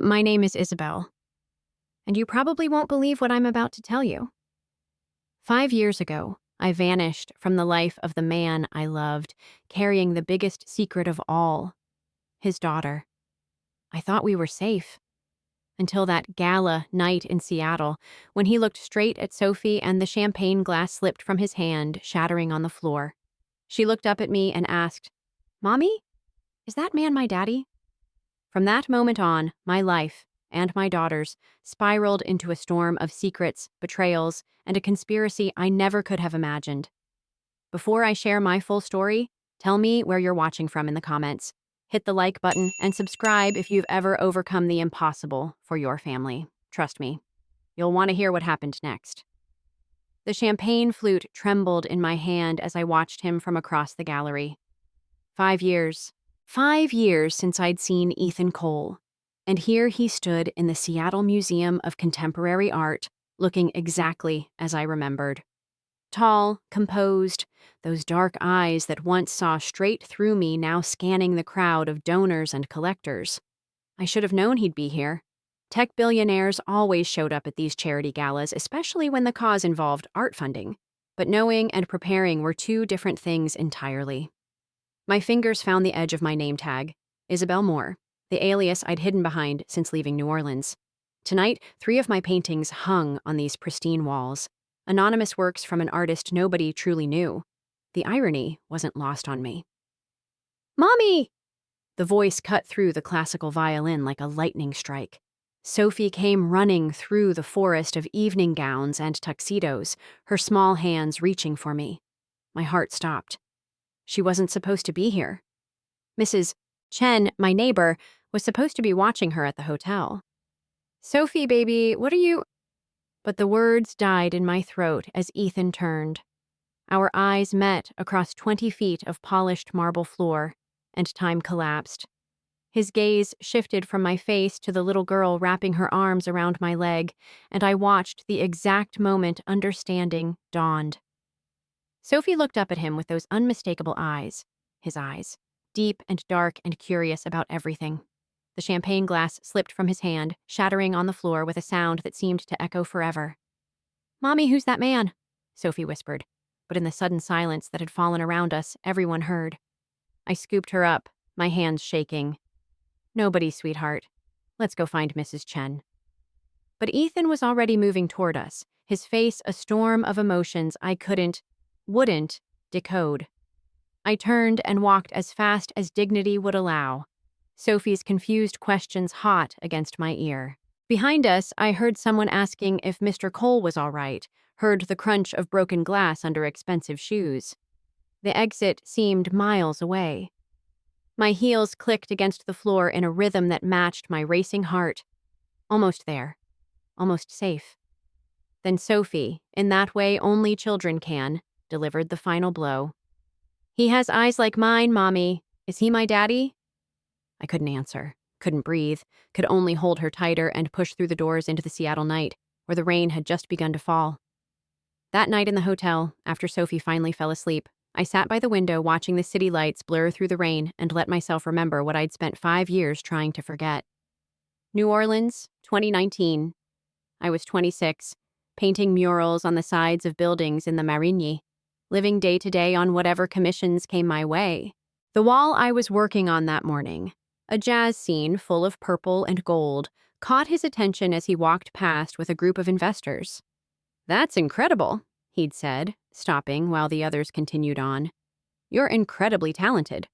My name is Isabel, and you probably won't believe what I'm about to tell you. 5 years ago, I vanished from the life of the man I loved, carrying the biggest secret of all, his daughter. I thought we were safe, until that gala night in Seattle, when he looked straight at Sophie and the champagne glass slipped from his hand, shattering on the floor. She looked up at me and asked, "Mommy, is that man my daddy?" From that moment on, my life, and my daughter's, spiraled into a storm of secrets, betrayals, and a conspiracy I never could have imagined. Before I share my full story, tell me where you're watching from in the comments. Hit the like button and subscribe if you've ever overcome the impossible for your family. Trust me, you'll want to hear what happened next. The champagne flute trembled in my hand as I watched him from across the gallery. 5 years. 5 years since I'd seen Ethan Cole. And here he stood in the Seattle Museum of Contemporary Art, looking exactly as I remembered. Tall, composed, those dark eyes that once saw straight through me now scanning the crowd of donors and collectors. I should have known he'd be here. Tech billionaires always showed up at these charity galas, especially when the cause involved art funding. But knowing and preparing were two different things entirely. My fingers found the edge of my name tag, Isabel Moore, the alias I'd hidden behind since leaving New Orleans. Tonight, 3 of my paintings hung on these pristine walls, anonymous works from an artist nobody truly knew. The irony wasn't lost on me. "Mommy!" The voice cut through the classical violin like a lightning strike. Sophie came running through the forest of evening gowns and tuxedos, her small hands reaching for me. My heart stopped. She wasn't supposed to be here. Mrs. Chen, my neighbor, was supposed to be watching her at the hotel. "Sophie, baby, what are you—" But the words died in my throat as Ethan turned. Our eyes met across 20 feet of polished marble floor, and time collapsed. His gaze shifted from my face to the little girl wrapping her arms around my leg, and I watched the exact moment understanding dawned. Sophie looked up at him with those unmistakable eyes, his eyes, deep and dark and curious about everything. The champagne glass slipped from his hand, shattering on the floor with a sound that seemed to echo forever. "Mommy, who's that man?" Sophie whispered, but in the sudden silence that had fallen around us, everyone heard. I scooped her up, my hands shaking. "Nobody, sweetheart. Let's go find Mrs. Chen." But Ethan was already moving toward us, his face a storm of emotions I wouldn't decode. I turned and walked as fast as dignity would allow, Sophie's confused questions hot against my ear. Behind us, I heard someone asking if Mr. Cole was all right, heard the crunch of broken glass under expensive shoes. The exit seemed miles away. My heels clicked against the floor in a rhythm that matched my racing heart. Almost there. Almost safe. Then Sophie, in that way only children can, delivered the final blow. "He has eyes like mine, Mommy. Is he my daddy?" I couldn't answer, couldn't breathe, could only hold her tighter and push through the doors into the Seattle night, where the rain had just begun to fall. That night in the hotel, after Sophie finally fell asleep, I sat by the window watching the city lights blur through the rain and let myself remember what I'd spent 5 years trying to forget. New Orleans, 2019. I was 26, painting murals on the sides of buildings in the Marigny, living day to day on whatever commissions came my way. The wall I was working on that morning, a jazz scene full of purple and gold, caught his attention as he walked past with a group of investors. "That's incredible," he'd said, stopping while the others continued on. "You're incredibly talented."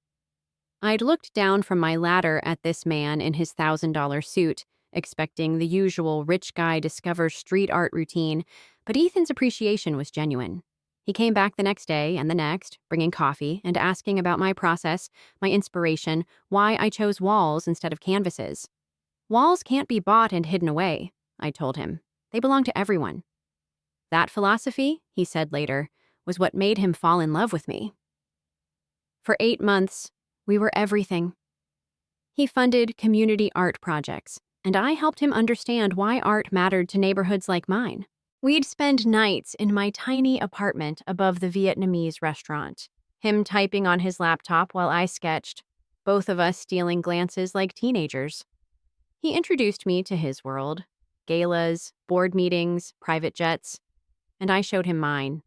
I'd looked down from my ladder at this man in his $1,000 suit, expecting the usual rich guy discovers street art routine, but Ethan's appreciation was genuine. He came back the next day and the next, bringing coffee and asking about my process, my inspiration, why I chose walls instead of canvases. "Walls can't be bought and hidden away," I told him. "They belong to everyone." That philosophy, he said later, was what made him fall in love with me. For 8 months, we were everything. He funded community art projects, and I helped him understand why art mattered to neighborhoods like mine. We'd spend nights in my tiny apartment above the Vietnamese restaurant, him typing on his laptop while I sketched, both of us stealing glances like teenagers. He introduced me to his world: galas, board meetings, private jets, and I showed him mine: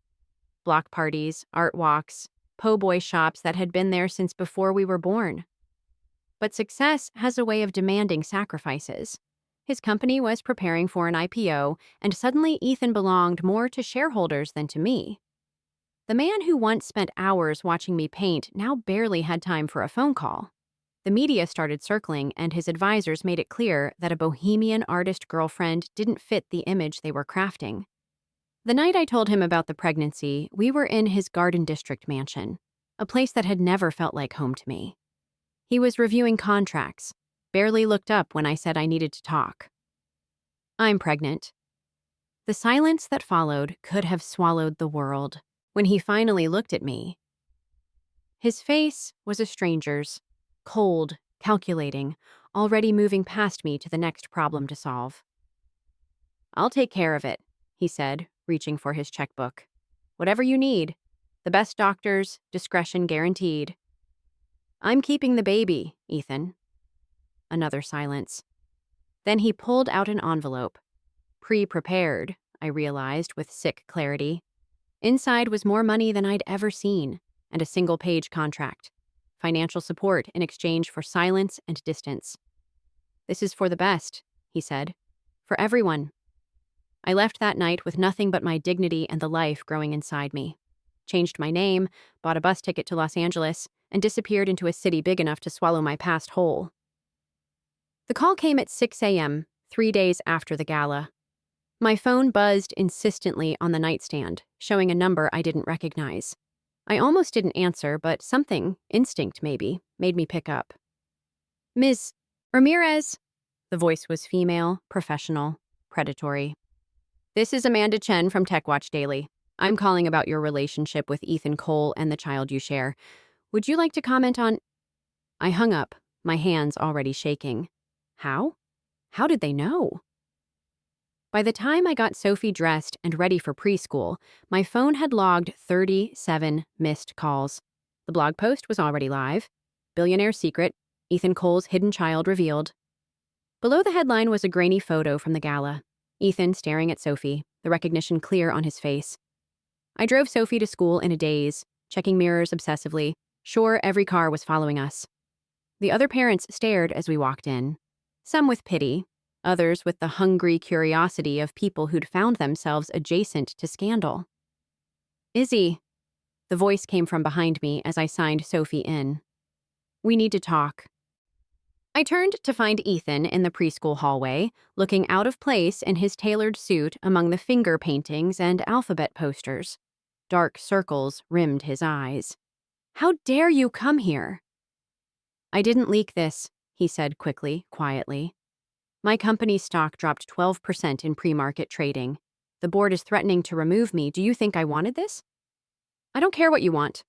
block parties, art walks, po' boy shops that had been there since before we were born. But success has a way of demanding sacrifices. His company was preparing for an IPO, and suddenly Ethan belonged more to shareholders than to me. The man who once spent hours watching me paint now barely had time for a phone call. The media started circling, and his advisors made it clear that a bohemian artist girlfriend didn't fit the image they were crafting. The night I told him about the pregnancy, we were in his Garden District mansion, a place that had never felt like home to me. He was reviewing contracts, barely looked up when I said I needed to talk. "I'm pregnant." The silence that followed could have swallowed the world. When he finally looked at me, his face was a stranger's, cold, calculating, already moving past me to the next problem to solve. "I'll take care of it," he said, reaching for his checkbook. "Whatever you need. The best doctors, discretion guaranteed." "I'm keeping the baby, Ethan." Another silence. Then he pulled out an envelope. Pre-prepared, I realized with sick clarity. Inside was more money than I'd ever seen, and a single-page contract. Financial support in exchange for silence and distance. "This is for the best," he said. "For everyone." I left that night with nothing but my dignity and the life growing inside me. Changed my name, bought a bus ticket to Los Angeles, and disappeared into a city big enough to swallow my past whole. The call came at 6 a.m., 3 days after the gala. My phone buzzed insistently on the nightstand, showing a number I didn't recognize. I almost didn't answer, but something, instinct maybe, made me pick up. "Ms. Ramirez." The voice was female, professional, predatory. "This is Amanda Chen from TechWatch Daily. I'm calling about your relationship with Ethan Cole and the child you share. Would you like to comment on—" I hung up, my hands already shaking. How? How did they know? By the time I got Sophie dressed and ready for preschool, my phone had logged 37 missed calls. The blog post was already live. "Billionaire secret: Ethan Cole's hidden child revealed." Below the headline was a grainy photo from the gala. Ethan staring at Sophie, the recognition clear on his face. I drove Sophie to school in a daze, checking mirrors obsessively, sure every car was following us. The other parents stared as we walked in, some with pity, others with the hungry curiosity of people who'd found themselves adjacent to scandal. "Izzy," the voice came from behind me as I signed Sophie in. "We need to talk." I turned to find Ethan in the preschool hallway, looking out of place in his tailored suit among the finger paintings and alphabet posters. Dark circles rimmed his eyes. "How dare you come here?" "I didn't leak this," he said quickly, quietly. "My company's stock dropped 12% in pre-market trading. The board is threatening to remove me. Do you think I wanted this?" "I don't care what you want."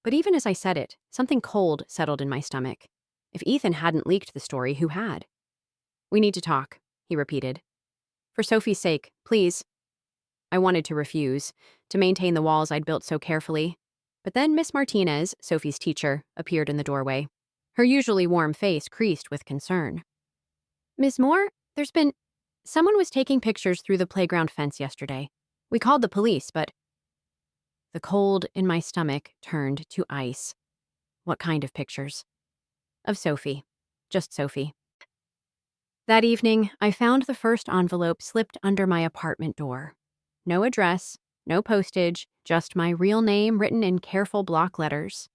But even as I said it, something cold settled in my stomach. If Ethan hadn't leaked the story, who had? "We need to talk," he repeated. "For Sophie's sake, please." I wanted to refuse, to maintain the walls I'd built so carefully. But then Miss Martinez, Sophie's teacher, appeared in the doorway, her usually warm face creased with concern. "Ms. Moore, someone was taking pictures through the playground fence yesterday. We called the police, but—" The cold in my stomach turned to ice. What kind of pictures? Of Sophie. Just Sophie. That evening, I found the first envelope slipped under my apartment door. No address, no postage, just my real name written in careful block letters.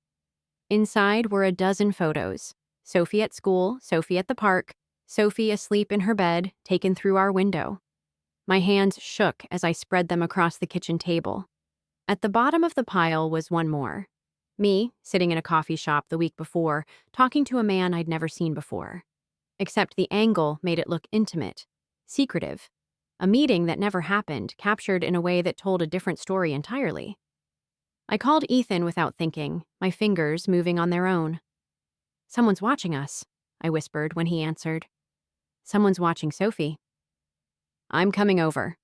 Inside were a dozen photos. Sophie at school, Sophie at the park, Sophie asleep in her bed, taken through our window. My hands shook as I spread them across the kitchen table. At the bottom of the pile was one more. Me, sitting in a coffee shop the week before, talking to a man I'd never seen before. Except the angle made it look intimate, secretive. A meeting that never happened, captured in a way that told a different story entirely. I called Ethan without thinking, my fingers moving on their own. "Someone's watching us," I whispered when he answered. "Someone's watching Sophie." "I'm coming over,"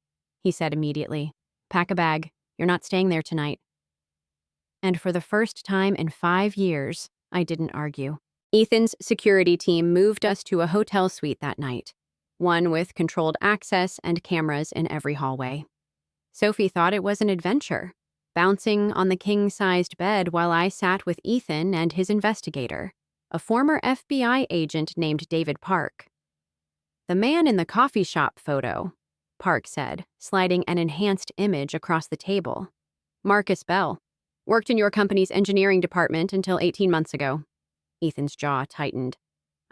he said immediately. "Pack a bag. You're not staying there tonight." And for the first time in 5 years, I didn't argue. Ethan's security team moved us to a hotel suite that night, one with controlled access and cameras in every hallway. Sophie thought it was an adventure, bouncing on the king-sized bed while I sat with Ethan and his investigator, a former FBI agent named David Park. "The man in the coffee shop photo," Park said, sliding an enhanced image across the table. "Marcus Bell. Worked in your company's engineering department until 18 months ago." Ethan's jaw tightened.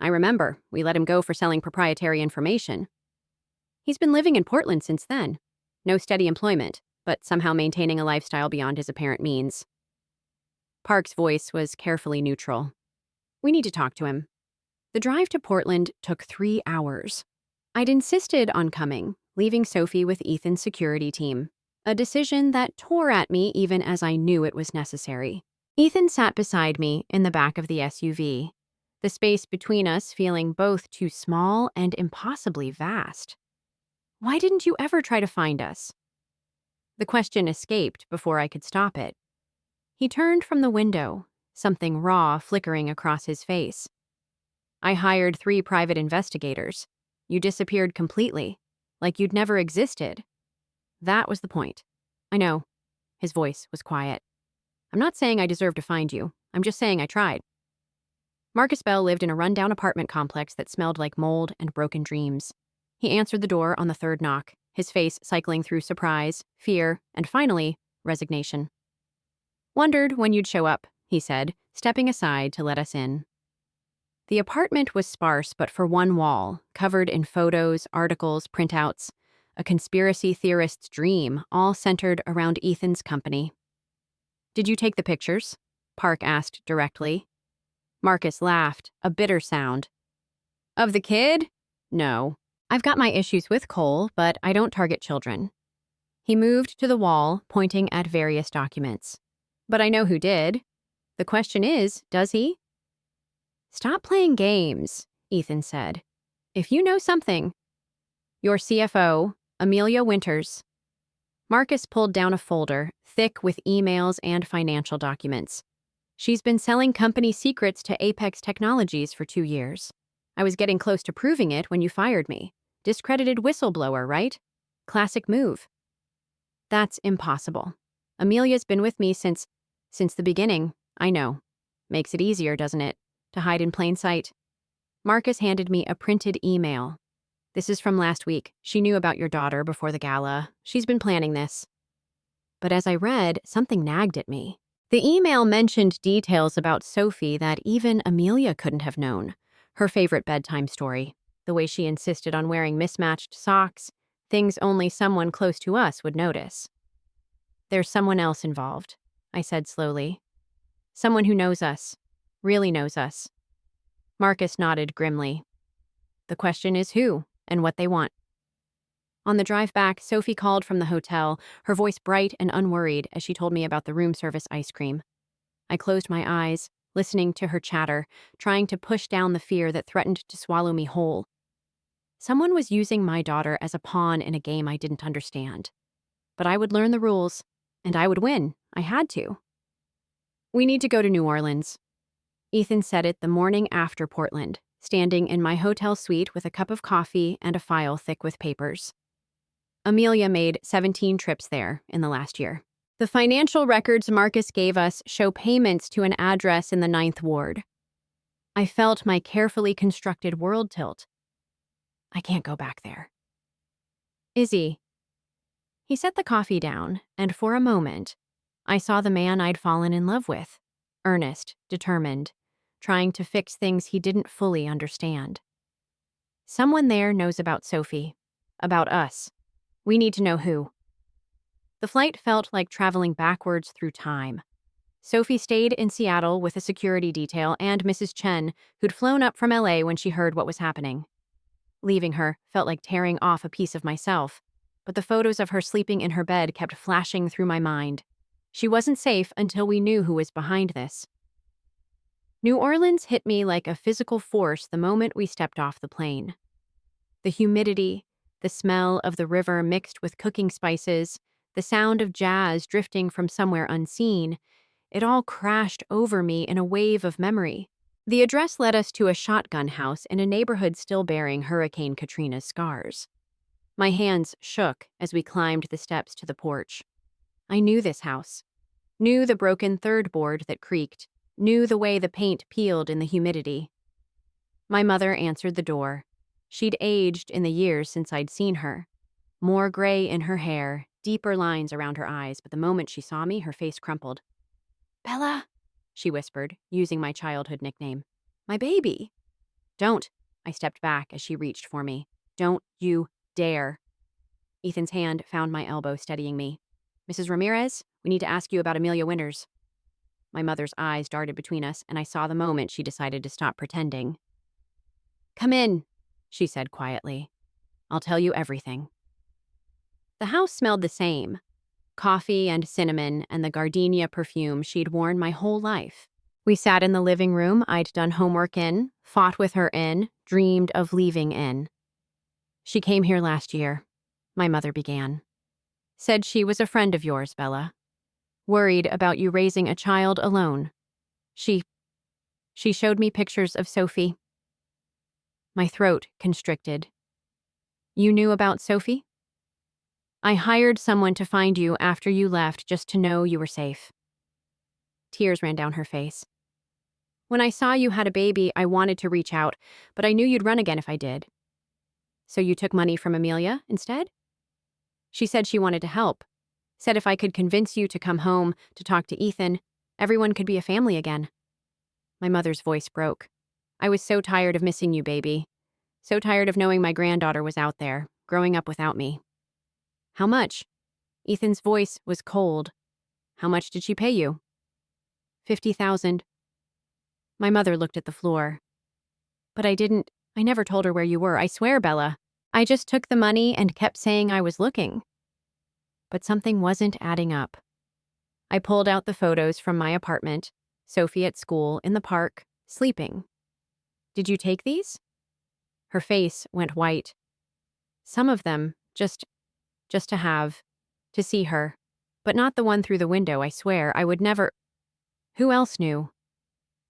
"I remember. We let him go for selling proprietary information. He's been living in Portland since then. No steady employment, but somehow maintaining a lifestyle beyond his apparent means." Park's voice was carefully neutral. "We need to talk to him." The drive to Portland took 3 hours. I'd insisted on coming, leaving Sophie with Ethan's security team, a decision that tore at me even as I knew it was necessary. Ethan sat beside me in the back of the SUV, the space between us feeling both too small and impossibly vast. "Why didn't you ever try to find us?" The question escaped before I could stop it. He turned from the window, something raw flickering across his face. "I hired 3 private investigators. You disappeared completely, like you'd never existed. That was the point." "I know." His voice was quiet. "I'm not saying I deserve to find you. I'm just saying I tried." Marcus Bell lived in a rundown apartment complex that smelled like mold and broken dreams. He answered the door on the 3rd knock, his face cycling through surprise, fear, and finally, resignation. "Wondered when you'd show up," he said, stepping aside to let us in. The apartment was sparse but for one wall, covered in photos, articles, printouts, a conspiracy theorist's dream, all centered around Ethan's company. "Did you take the pictures?" Park asked directly. Marcus laughed, a bitter sound. "Of the kid? No. I've got my issues with Cole, but I don't target children." He moved to the wall, pointing at various documents. "But I know who did. The question is, does he?" "Stop playing games," Ethan said. "If you know something—" "Your CFO, Amelia Winters." Marcus pulled down a folder, thick with emails and financial documents. "She's been selling company secrets to Apex Technologies for 2 years. I was getting close to proving it when you fired me. Discredited whistleblower, right? Classic move." "That's impossible. Amelia's been with me since the beginning." "I know. Makes it easier, doesn't it? To hide in plain sight." Marcus handed me a printed email. "This is from last week. She knew about your daughter before the gala. She's been planning this." But as I read, something nagged at me. The email mentioned details about Sophie that even Amelia couldn't have known. Her favorite bedtime story, the way she insisted on wearing mismatched socks, things only someone close to us would notice. "There's someone else involved," I said slowly. "Someone who knows us, really knows us." Marcus nodded grimly. "The question is who and what they want." On the drive back, Sophie called from the hotel, her voice bright and unworried as she told me about the room service ice cream. I closed my eyes, listening to her chatter, trying to push down the fear that threatened to swallow me whole. Someone was using my daughter as a pawn in a game I didn't understand. But I would learn the rules, and I would win. I had to. "We need to go to New Orleans." Ethan said it the morning after Portland, standing in my hotel suite with a cup of coffee and a file thick with papers. Amelia made 17 trips there in the last year. The financial records Marcus gave us show payments to an address in the 9th Ward. I felt my carefully constructed world tilt. I can't go back there. "Izzy." He set the coffee down, and for a moment, I saw the man I'd fallen in love with, earnest, determined, trying to fix things he didn't fully understand. "Someone there knows about Sophie, about us. We need to know who." The flight felt like traveling backwards through time. Sophie stayed in Seattle with a security detail and Mrs. Chen, who'd flown up from LA when she heard what was happening. Leaving her felt like tearing off a piece of myself, but the photos of her sleeping in her bed kept flashing through my mind. She wasn't safe until we knew who was behind this. New Orleans hit me like a physical force the moment we stepped off the plane. The humidity, the smell of the river mixed with cooking spices, the sound of jazz drifting from somewhere unseen, it all crashed over me in a wave of memory. The address led us to a shotgun house in a neighborhood still bearing Hurricane Katrina's scars. My hands shook as we climbed the steps to the porch. I knew this house. Knew the broken third board that creaked. Knew the way the paint peeled in the humidity. My mother answered the door. She'd aged in the years since I'd seen her. More gray in her hair, deeper lines around her eyes, but the moment she saw me, her face crumpled. "Bella," she whispered, using my childhood nickname. "My baby." "Don't." I stepped back as she reached for me. "Don't you dare." Ethan's hand found my elbow, steadying me. "Mrs. Ramirez, we need to ask you about Amelia Winters." My mother's eyes darted between us, and I saw the moment she decided to stop pretending. "Come in," she said quietly. "I'll tell you everything." The house smelled the same. Coffee and cinnamon and the gardenia perfume she'd worn my whole life. We sat in the living room I'd done homework in, fought with her in, dreamed of leaving in. "She came here last year," my mother began. "Said she was a friend of yours, Bella. Worried about you raising a child alone. She showed me pictures of Sophie." My throat constricted. "You knew about Sophie?" "I hired someone to find you after you left just to know you were safe." Tears ran down her face. "When I saw you had a baby, I wanted to reach out, but I knew you'd run again if I did." "So you took money from Amelia instead?" "She said she wanted to help. Said if I could convince you to come home, to talk to Ethan, everyone could be a family again." My mother's voice broke. "I was so tired of missing you, baby. So tired of knowing my granddaughter was out there, growing up without me." "How much?" Ethan's voice was cold. "How much did she pay you?" 50,000. My mother looked at the floor. "But I never told her where you were, I swear, Bella. I just took the money and kept saying I was looking." But something wasn't adding up. I pulled out the photos from my apartment, Sophie at school, in the park, sleeping. "Did you take these?" Her face went white. "Some of them, just to see her. But not the one through the window, I swear. I would never." "Who else knew?"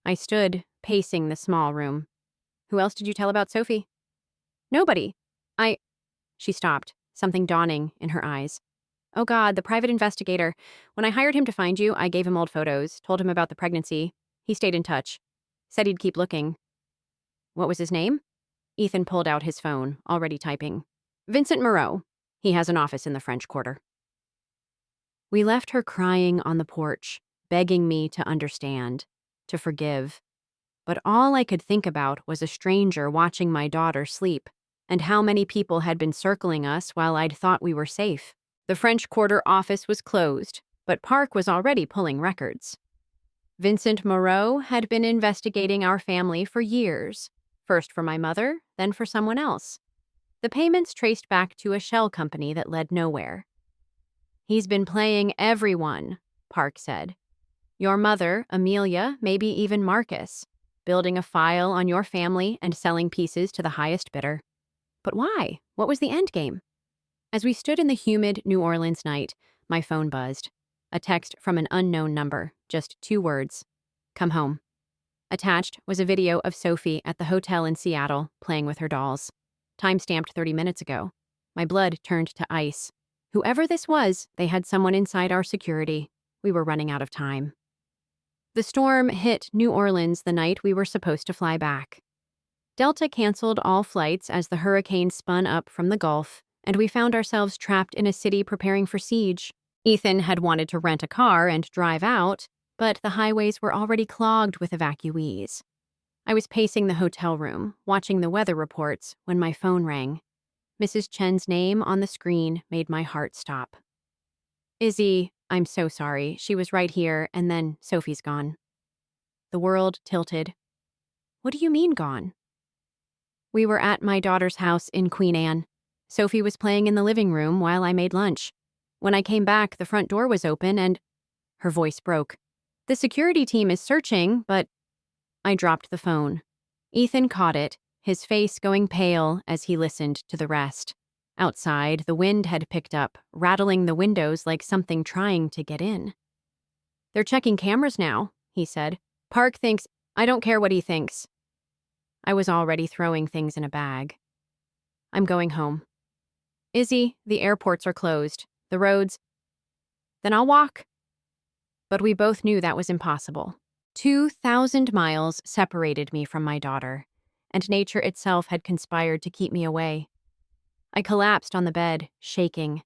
I stood, pacing the small room. "Who else did you tell about Sophie?" "Nobody. I—" She stopped, something dawning in her eyes. "Oh God, the private investigator. When I hired him to find you, I gave him old photos, told him about the pregnancy. He stayed in touch. Said he'd keep looking." "What was his name?" Ethan pulled out his phone, already typing. "Vincent Moreau. He has an office in the French Quarter." We left her crying on the porch, begging me to understand, to forgive. But all I could think about was a stranger watching my daughter sleep, and how many people had been circling us while I'd thought we were safe. The French Quarter office was closed, but Park was already pulling records. Vincent Moreau had been investigating our family for years, first for my mother, then for someone else. The payments traced back to a shell company that led nowhere. "He's been playing everyone," Park said. "Your mother, Amelia, maybe even Marcus, building a file on your family and selling pieces to the highest bidder." But why? What was the end game? As we stood in the humid New Orleans night, my phone buzzed. A text from an unknown number, just 2 words. "Come home." Attached was a video of Sophie at the hotel in Seattle, playing with her dolls. Time-stamped 30 minutes ago. My blood turned to ice. Whoever this was, they had someone inside our security. We were running out of time. The storm hit New Orleans the night we were supposed to fly back. Delta canceled all flights as the hurricane spun up from the Gulf, and we found ourselves trapped in a city preparing for siege. Ethan had wanted to rent a car and drive out, but the highways were already clogged with evacuees. I was pacing the hotel room, watching the weather reports, when my phone rang. Mrs. Chen's name on the screen made my heart stop. "Izzy, I'm so sorry. She was right here, and then Sophie's gone." The world tilted. "What do you mean gone?" "We were at my daughter's house in Queen Anne. Sophie was playing in the living room while I made lunch. When I came back, the front door was open and—" Her voice broke. "The security team is searching, but—" I dropped the phone. Ethan caught it, his face going pale as he listened to the rest. Outside, the wind had picked up, rattling the windows like something trying to get in. "They're checking cameras now," he said. "Park thinks—" I don't care what he thinks. I was already throwing things in a bag. I'm going home. Izzy, the airports are closed. The roads. Then I'll walk. But we both knew that was impossible. 2,000 miles separated me from my daughter, and nature itself had conspired to keep me away. I collapsed on the bed, shaking.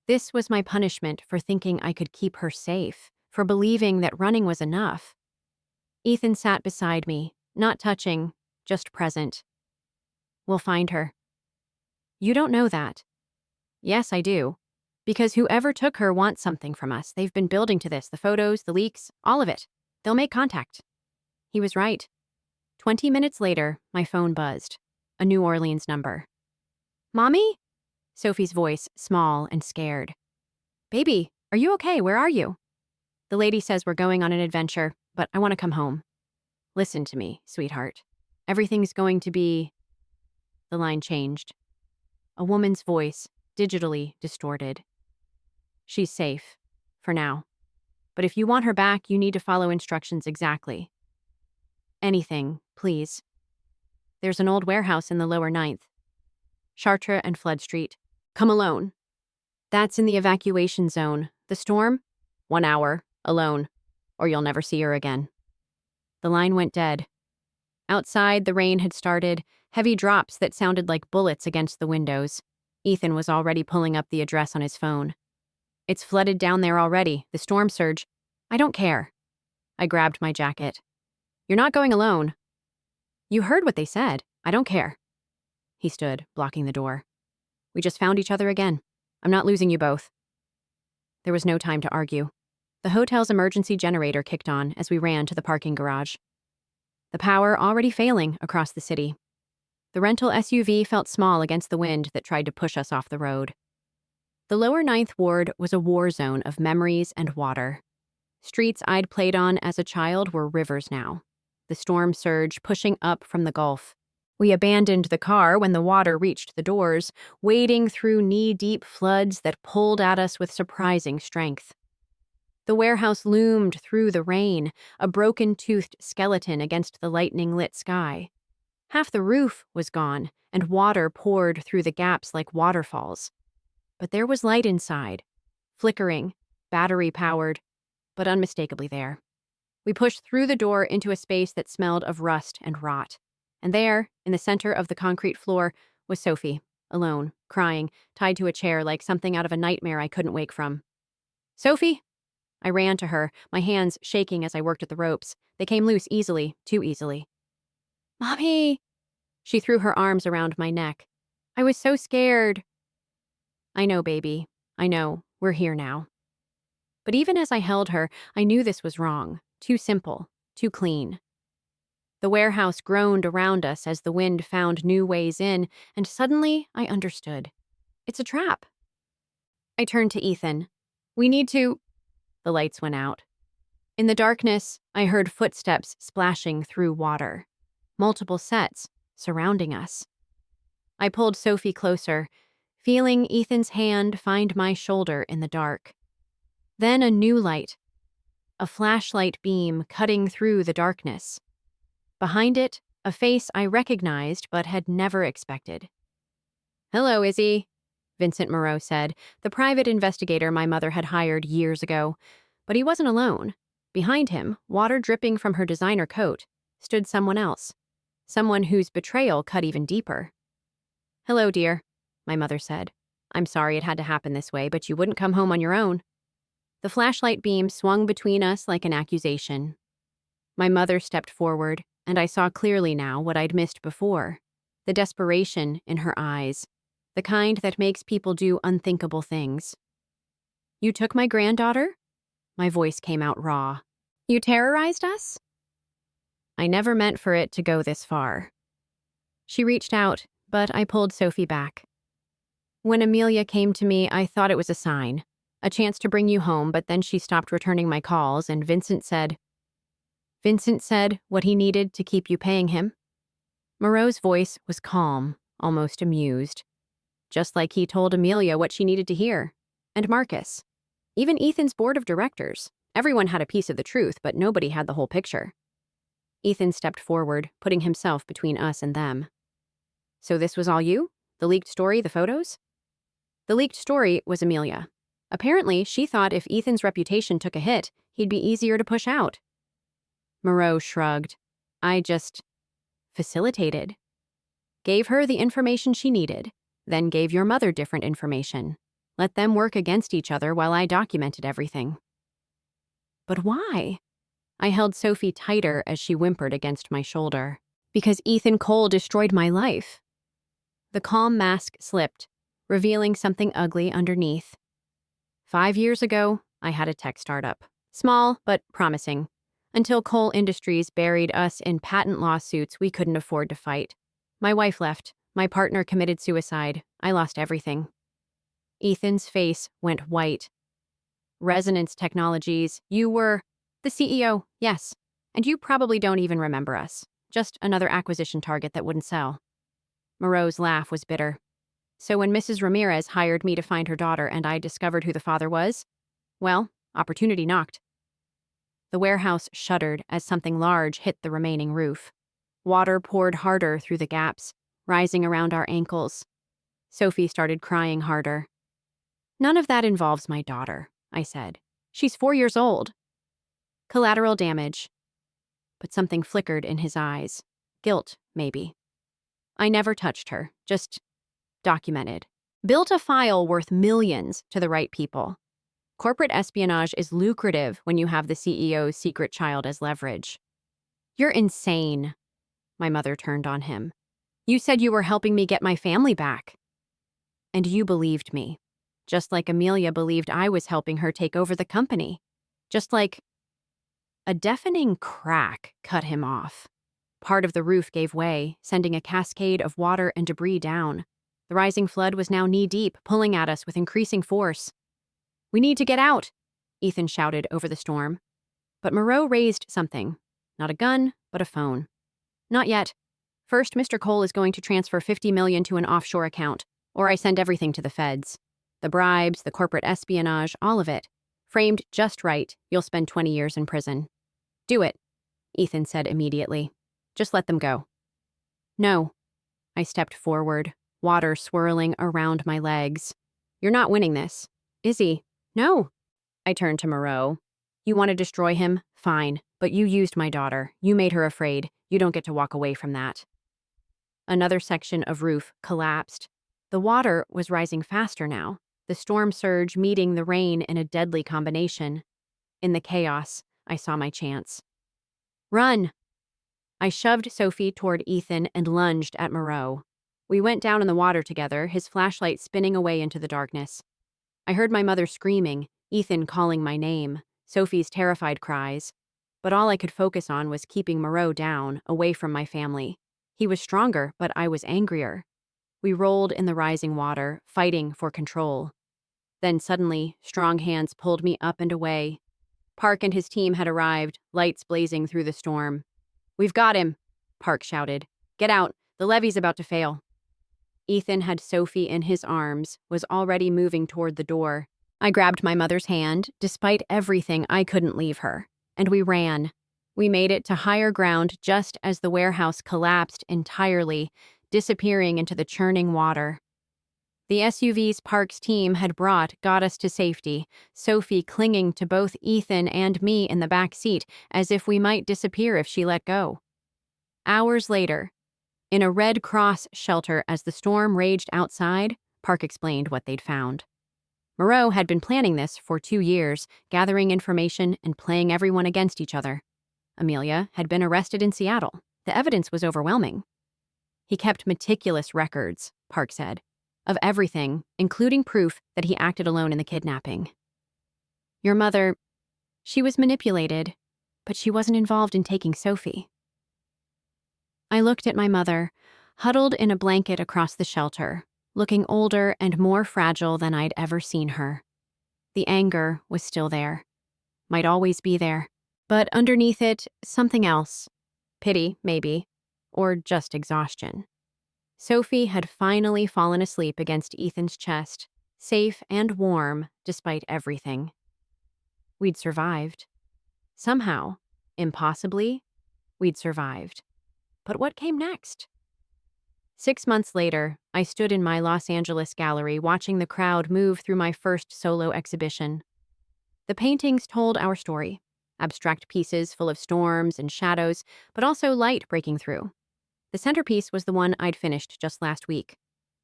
This was my punishment for thinking I could keep her safe, for believing that running was enough. Ethan sat beside me, not touching, just present. We'll find her. You don't know that. Yes, I do. Because whoever took her wants something from us. They've been building to this, the photos, the leaks, all of it. They'll make contact. He was right. 20 minutes later, my phone buzzed. A New Orleans number. Mommy? Sophie's voice, small and scared. Baby, are you okay? Where are you? The lady says we're going on an adventure, but I want to come home. Listen to me, sweetheart. Everything's going to be... The line changed. A woman's voice, digitally distorted. She's safe. For now. But if you want her back, you need to follow instructions exactly. Anything, please. There's an old warehouse in the lower Ninth. Chartres and Flood Street. Come alone. That's in the evacuation zone. The storm? 1 hour, alone, or you'll never see her again. The line went dead. Outside, the rain had started, heavy drops that sounded like bullets against the windows. Ethan was already pulling up the address on his phone. It's flooded down there already, the storm surge. I don't care. I grabbed my jacket. You're not going alone. You heard what they said. I don't care. He stood, blocking the door. We just found each other again. I'm not losing you both. There was no time to argue. The hotel's emergency generator kicked on as we ran to the parking garage. The power already failing across the city. The rental SUV felt small against the wind that tried to push us off the road. The lower Ninth Ward was a war zone of memories and water. Streets I'd played on as a child were rivers now, the storm surge pushing up from the Gulf. We abandoned the car when the water reached the doors, wading through knee-deep floods that pulled at us with surprising strength. The warehouse loomed through the rain, a broken-toothed skeleton against the lightning-lit sky. Half the roof was gone, and water poured through the gaps like waterfalls. But there was light inside, flickering, battery-powered, but unmistakably there. We pushed through the door into a space that smelled of rust and rot. And there, in the center of the concrete floor, was Sophie, alone, crying, tied to a chair like something out of a nightmare I couldn't wake from. Sophie! I ran to her, my hands shaking as I worked at the ropes. They came loose easily, too easily. Mommy! She threw her arms around my neck. I was so scared. I know, baby. I know. We're here now. But even as I held her, I knew this was wrong. Too simple. Too clean. The warehouse groaned around us as the wind found new ways in, and suddenly I understood. It's a trap. I turned to Ethan. We need to... The lights went out. In the darkness, I heard footsteps splashing through water. Multiple sets surrounding us. I pulled Sophie closer, feeling Ethan's hand find my shoulder in the dark. Then a new light. A flashlight beam cutting through the darkness. Behind it, a face I recognized but had never expected. Hello, Izzy, Vincent Moreau said, the private investigator my mother had hired years ago. But he wasn't alone. Behind him, water dripping from her designer coat, stood someone else. Someone whose betrayal cut even deeper. Hello, dear, my mother said. I'm sorry it had to happen this way, but you wouldn't come home on your own. The flashlight beam swung between us like an accusation. My mother stepped forward, and I saw clearly now what I'd missed before. The desperation in her eyes. The kind that makes people do unthinkable things. You took my granddaughter? My voice came out raw. You terrorized us? I never meant for it to go this far. She reached out, but I pulled Sophie back. When Amelia came to me, I thought it was a sign. A chance to bring you home, but then she stopped returning my calls, and Vincent said what he needed to keep you paying him. Moreau's voice was calm, almost amused. Just like he told Amelia what she needed to hear. And Marcus. Even Ethan's board of directors. Everyone had a piece of the truth, but nobody had the whole picture. Ethan stepped forward, putting himself between us and them. So this was all you? The leaked story, the photos? The leaked story was Amelia. Apparently, she thought if Ethan's reputation took a hit, he'd be easier to push out. Moreau shrugged. I just facilitated. Gave her the information she needed, then gave your mother different information. Let them work against each other while I documented everything. But why? I held Sophie tighter as she whimpered against my shoulder. Because Ethan Cole destroyed my life. The calm mask slipped, revealing something ugly underneath. 5 years ago, I had a tech startup. Small, but promising. Until Cole Industries buried us in patent lawsuits we couldn't afford to fight. My wife left. My partner committed suicide. I lost everything. Ethan's face went white. Resonance Technologies, you were the CEO, yes. And you probably don't even remember us. Just another acquisition target that wouldn't sell. Moreau's laugh was bitter. So when Mrs. Ramirez hired me to find her daughter and I discovered who the father was, well, opportunity knocked. The warehouse shuddered as something large hit the remaining roof. Water poured harder through the gaps, rising around our ankles. Sophie started crying harder. None of that involves my daughter, I said. She's 4 years old. Collateral damage. But something flickered in his eyes. Guilt, maybe. I never touched her, just documented. Built a file worth millions to the right people. Corporate espionage is lucrative when you have the CEO's secret child as leverage. You're insane. My mother turned on him. You said you were helping me get my family back. And you believed me. Just like Amelia believed I was helping her take over the company. Just like... A deafening crack cut him off. Part of the roof gave way, sending a cascade of water and debris down. The rising flood was now knee-deep, pulling at us with increasing force. We need to get out, Ethan shouted over the storm. But Moreau raised something. Not a gun, but a phone. Not yet. First, Mr. Cole is going to transfer $50 million to an offshore account, or I send everything to the feds. The bribes, the corporate espionage, all of it. Framed just right, you'll spend 20 years in prison. Do it, Ethan said immediately. Just let them go. No. I stepped forward, water swirling around my legs. You're not winning this. Is he? No. I turned to Moreau. You want to destroy him? Fine. But you used my daughter. You made her afraid. You don't get to walk away from that. Another section of roof collapsed. The water was rising faster now, the storm surge meeting the rain in a deadly combination. In the chaos, I saw my chance. Run! I shoved Sophie toward Ethan and lunged at Moreau. We went down in the water together, his flashlight spinning away into the darkness. I heard my mother screaming, Ethan calling my name, Sophie's terrified cries. But all I could focus on was keeping Moreau down, away from my family. He was stronger, but I was angrier. We rolled in the rising water, fighting for control. Then suddenly, strong hands pulled me up and away. Park and his team had arrived, lights blazing through the storm. We've got him, Park shouted. Get out, the levee's about to fail. Ethan had Sophie in his arms, was already moving toward the door. I grabbed my mother's hand. Despite everything, I couldn't leave her. And we ran. We made it to higher ground just as the warehouse collapsed entirely, disappearing into the churning water. The SUVs Park's team had brought got us to safety, Sophie clinging to both Ethan and me in the back seat as if we might disappear if she let go. Hours later, in a Red Cross shelter as the storm raged outside, Park explained what they'd found. Moreau had been planning this for 2 years, gathering information and playing everyone against each other. Amelia had been arrested in Seattle. The evidence was overwhelming. He kept meticulous records, Park said, of everything, including proof that he acted alone in the kidnapping. Your mother, she was manipulated, but she wasn't involved in taking Sophie. I looked at my mother, huddled in a blanket across the shelter, looking older and more fragile than I'd ever seen her. The anger was still there. Might always be there. But underneath it, something else. Pity, maybe. Or just exhaustion. Sophie had finally fallen asleep against Ethan's chest, safe and warm despite everything. We'd survived. Somehow, impossibly, we'd survived. But what came next? 6 months later, I stood in my Los Angeles gallery watching the crowd move through my first solo exhibition. The paintings told our story, abstract pieces full of storms and shadows, but also light breaking through. The centerpiece was the one I'd finished just last week,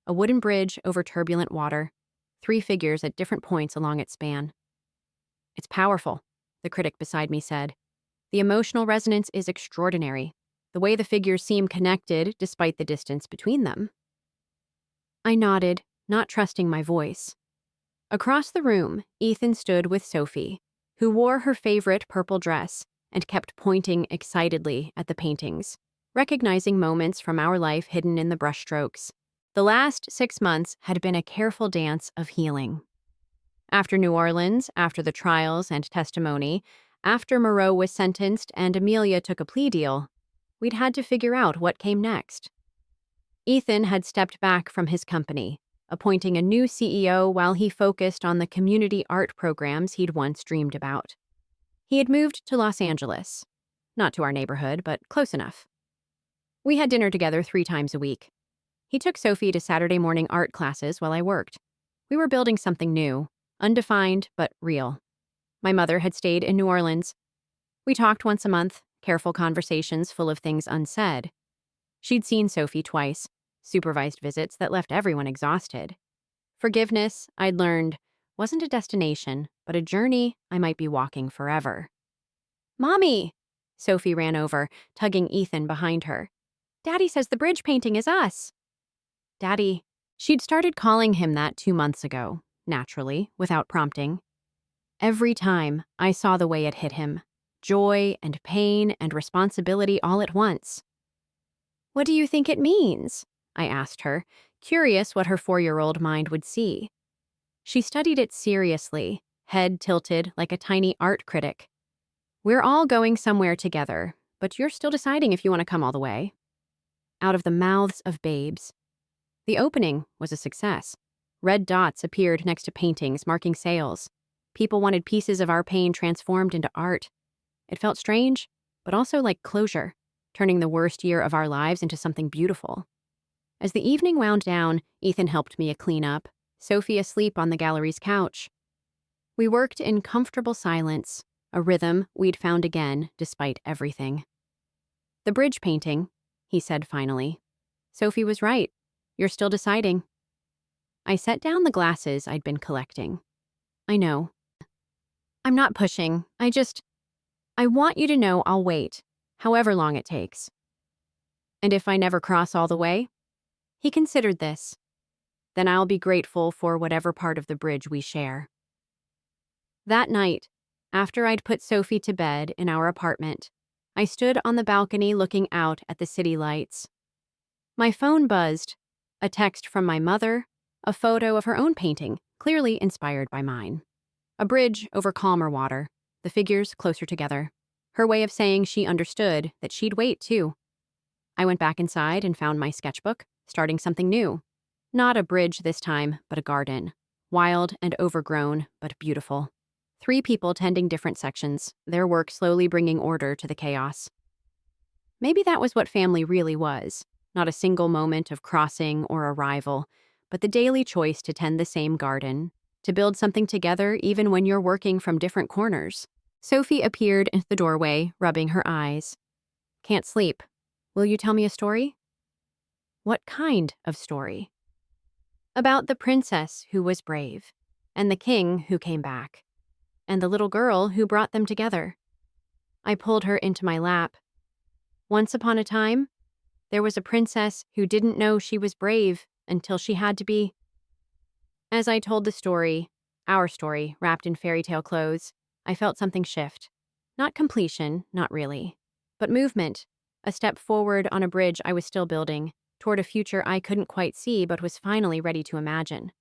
a wooden bridge over turbulent water, 3 figures at different points along its span. It's powerful, the critic beside me said. The emotional resonance is extraordinary, the way the figures seem connected despite the distance between them. I nodded, not trusting my voice. Across the room, Ethan stood with Sophie, who wore her favorite purple dress and kept pointing excitedly at the paintings, recognizing moments from our life hidden in the brushstrokes. The last 6 months had been a careful dance of healing. After New Orleans, after the trials and testimony, after Moreau was sentenced and Amelia took a plea deal, we'd had to figure out what came next. Ethan had stepped back from his company, appointing a new CEO while he focused on the community art programs he'd once dreamed about. He had moved to Los Angeles. Not to our neighborhood, but close enough. We had dinner together 3 times a week. He took Sophie to Saturday morning art classes while I worked. We were building something new, undefined but real. My mother had stayed in New Orleans. We talked once a month, careful conversations full of things unsaid. She'd seen Sophie twice, supervised visits that left everyone exhausted. Forgiveness, I'd learned, wasn't a destination, but a journey I might be walking forever. "Mommy!" Sophie ran over, tugging Ethan behind her. "Daddy says the bridge painting is us." Daddy. She'd started calling him that 2 months ago, naturally, without prompting. Every time, I saw the way it hit him. Joy and pain and responsibility all at once. "What do you think it means?" I asked her, curious what her 4-year-old mind would see. She studied it seriously, head tilted like a tiny art critic. "We're all going somewhere together, but you're still deciding if you want to come all the way." Out of the mouths of babes. The opening was a success. Red dots appeared next to paintings marking sales. People wanted pieces of our pain transformed into art. It felt strange, but also like closure, turning the worst year of our lives into something beautiful. As the evening wound down, Ethan helped me clean up, Sophie asleep on the gallery's couch. We worked in comfortable silence, a rhythm we'd found again despite everything. "The bridge painting," he said finally. "Sophie was right. You're still deciding." I set down the glasses I'd been collecting. "I know. I'm not pushing. I want you to know I'll wait, however long it takes. And if I never cross all the way?" He considered this. "Then I'll be grateful for whatever part of the bridge we share." That night, after I'd put Sophie to bed in our apartment, I stood on the balcony looking out at the city lights. My phone buzzed, a text from my mother, a photo of her own painting, clearly inspired by mine. A bridge over calmer water, the figures closer together. Her way of saying she understood that she'd wait too. I went back inside and found my sketchbook, starting something new. Not a bridge this time, but a garden. Wild and overgrown, but beautiful. 3 people tending different sections, their work slowly bringing order to the chaos. Maybe that was what family really was. Not a single moment of crossing or arrival, but the daily choice to tend the same garden, to build something together even when you're working from different corners. Sophie appeared in the doorway, rubbing her eyes. "Can't sleep. Will you tell me a story?" "What kind of story?" "About the princess who was brave, and the king who came back, and the little girl who brought them together." I pulled her into my lap. "Once upon a time, there was a princess who didn't know she was brave until she had to be." As I told the story, our story, wrapped in fairy tale clothes, I felt something shift. Not completion, not really, but movement, a step forward on a bridge I was still building, toward a future I couldn't quite see but was finally ready to imagine.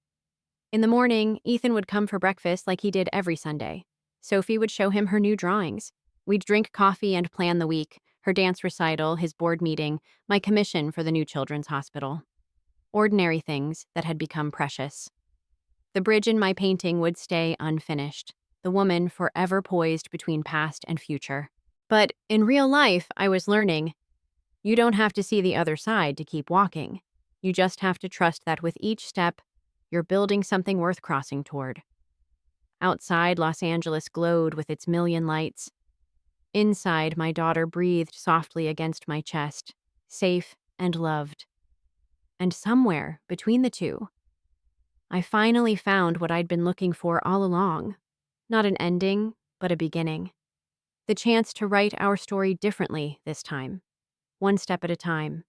In the morning, Ethan would come for breakfast like he did every Sunday. Sophie would show him her new drawings. We'd drink coffee and plan the week, her dance recital, his board meeting, my commission for the new children's hospital. Ordinary things that had become precious. The bridge in my painting would stay unfinished, the woman forever poised between past and future. But in real life, I was learning you don't have to see the other side to keep walking. You just have to trust that with each step, you're building something worth crossing toward. Outside, Los Angeles glowed with its million lights. Inside, my daughter breathed softly against my chest, safe and loved. And somewhere between the two, I finally found what I'd been looking for all along. Not an ending, but a beginning. The chance to write our story differently this time, one step at a time.